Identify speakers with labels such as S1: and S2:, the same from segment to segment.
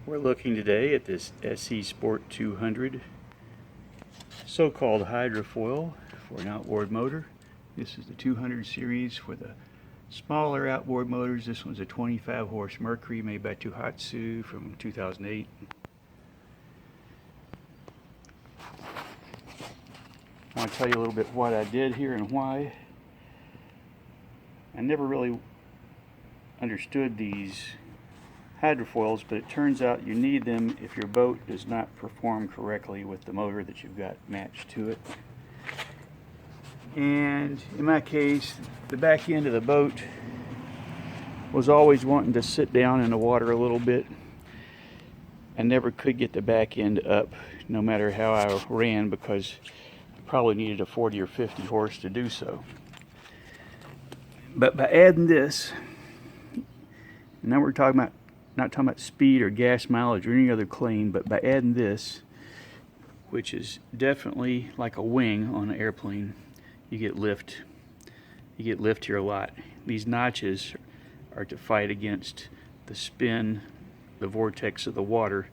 S1: We're looking today at this SE Sport 200 so-called hydrofoil for an outboard motor. This is the 200 series for the smaller outboard motors. This one's a 25 horse Mercury made by Tohatsu from 2008. I want to tell you a little bit what I did here and why. I never really understood these hydrofoils, but it turns out you need them if your boat does not perform correctly with the motor that you've got matched to it. And in my case, the back end of the boat was always wanting to sit down in the water a little bit. I never could get the back end up, no matter how I ran, because I probably needed a 40 or 50 horse to do so. But by adding this, and now we're talking about not talking about speed or gas mileage or any other claim, but by adding this, which is definitely like a wing on an airplane, you get lift. You get lift here a lot. These notches are to fight against the spin, the vortex of the water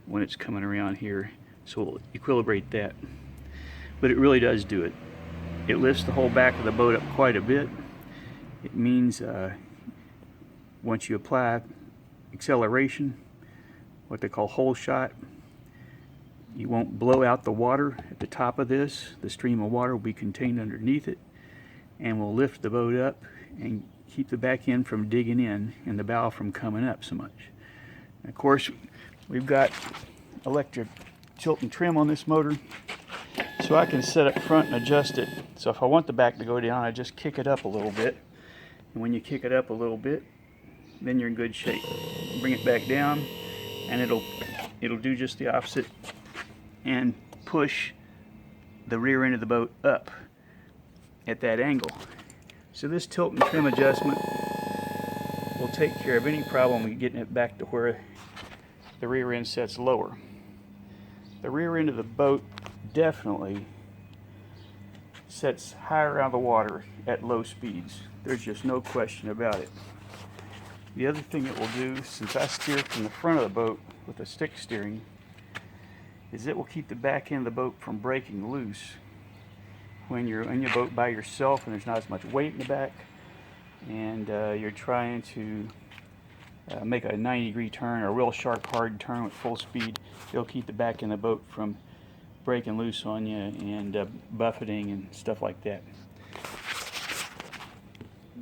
S1: when it's coming around here, so it'll equilibrate that. But it really does do it. It lifts the whole back of the boat up quite a bit. It means once you apply acceleration, what they call hole shot, you won't blow out the water at the top of this. The stream of water will be contained underneath it and will lift the boat up and keep the back end from digging in and the bow from coming up so much. And of course, we've got electric tilt and trim on this motor, so I can sit up front and adjust it. So if I want the back to go down, I just kick it up a little bit. And when you kick it up a little bit, then you're in good shape. Bring it back down, and it'll do just the opposite and push the rear end of the boat up at that angle. So this tilt and trim adjustment will take care of any problem with getting it back to where the rear end sets lower. The rear end of the boat definitely sets higher out of the water at low speeds. There's just no question about it. The other thing it will do, since I steer from the front of the boat with a stick steering, is it will keep the back end of the boat from breaking loose when you're in your boat by yourself and there's not as much weight in the back, and you're trying to make a 90-degree turn or a real sharp, hard turn with full speed. It'll keep the back end of the boat from breaking loose on you and buffeting and stuff like that.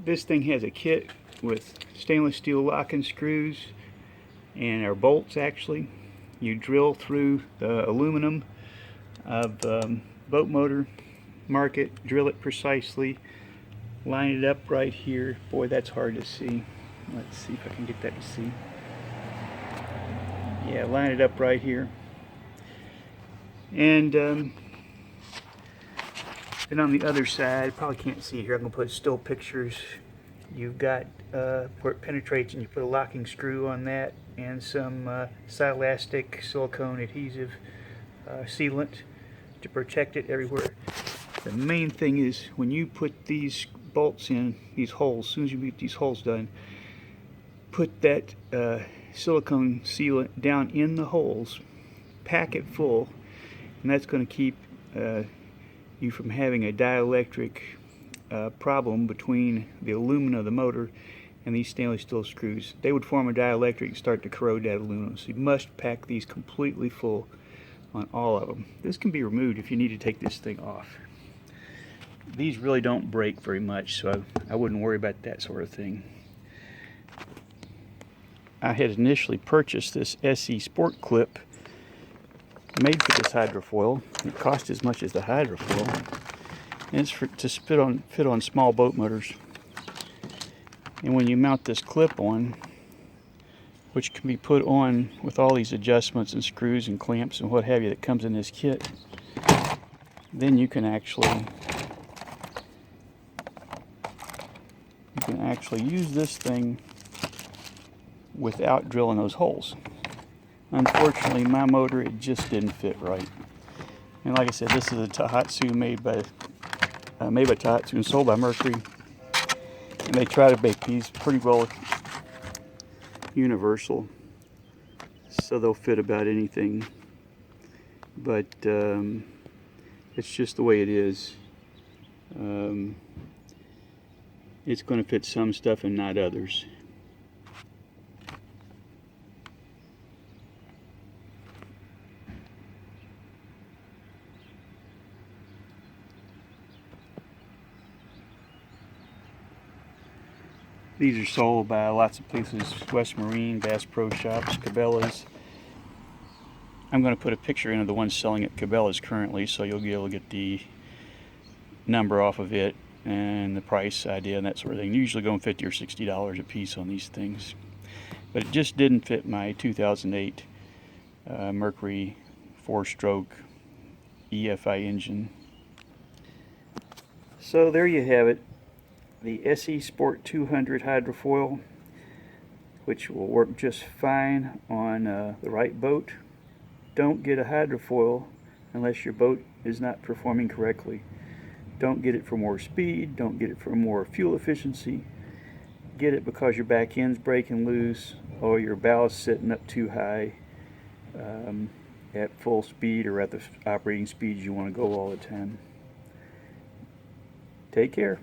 S1: This thing has a kit with stainless steel locking screws and our bolts. Actually, you drill through the aluminum of boat motor, mark it, drill it precisely, line it up right here. Boy, that's hard to see. Let's see if I can get that to see. Yeah, line it up right here. And then on the other side, probably can't see here, I'm going to put still pictures. You've got where it penetrates, and you put a locking screw on that and some silastic silicone adhesive sealant to protect it everywhere. The main thing is when you put these bolts in these holes, as soon as you get these holes done, put that silicone sealant down in the holes, pack it full, and that's going to keep you from having a dielectric problem between the aluminum of the motor and these stainless steel screws. They would form a dielectric and start to corrode that aluminum. So you must pack these completely full on all of them. This can be removed if you need to take this thing off. These really don't break very much, so I wouldn't worry about that sort of thing. I had initially purchased this SE Sport clip made for this hydrofoil. It cost as much as the hydrofoil. And it's to fit on small boat motors. And when you mount this clip on, which can be put on with all these adjustments and screws and clamps and what have you that comes in this kit, then you can actually use this thing without drilling those holes. Unfortunately, my motor, it just didn't fit right. And like I said, this is a Tohatsu made by Tohatsu and sold by Mercury. And they try to make these pretty well universal. so they'll fit about anything. But it's just the way it is. It's going to fit some stuff and not others. These are sold by lots of places: West Marine, Bass Pro Shops, Cabela's. I'm going to put a picture in of the ones selling at Cabela's currently, so you'll be able to get the number off of it and the price idea and that sort of thing. Usually going $50 or $60 a piece on these things. But it just didn't fit my 2008 Mercury 4-stroke EFI engine. So there you have it. The SE Sport 200 hydrofoil, which will work just fine on the right boat. Don't get a hydrofoil unless your boat is not performing correctly. Don't get it for more speed, don't get it for more fuel efficiency. Get it because your back end's breaking loose or your bow's sitting up too high at full speed or at the operating speeds you want to go all the time. Take care.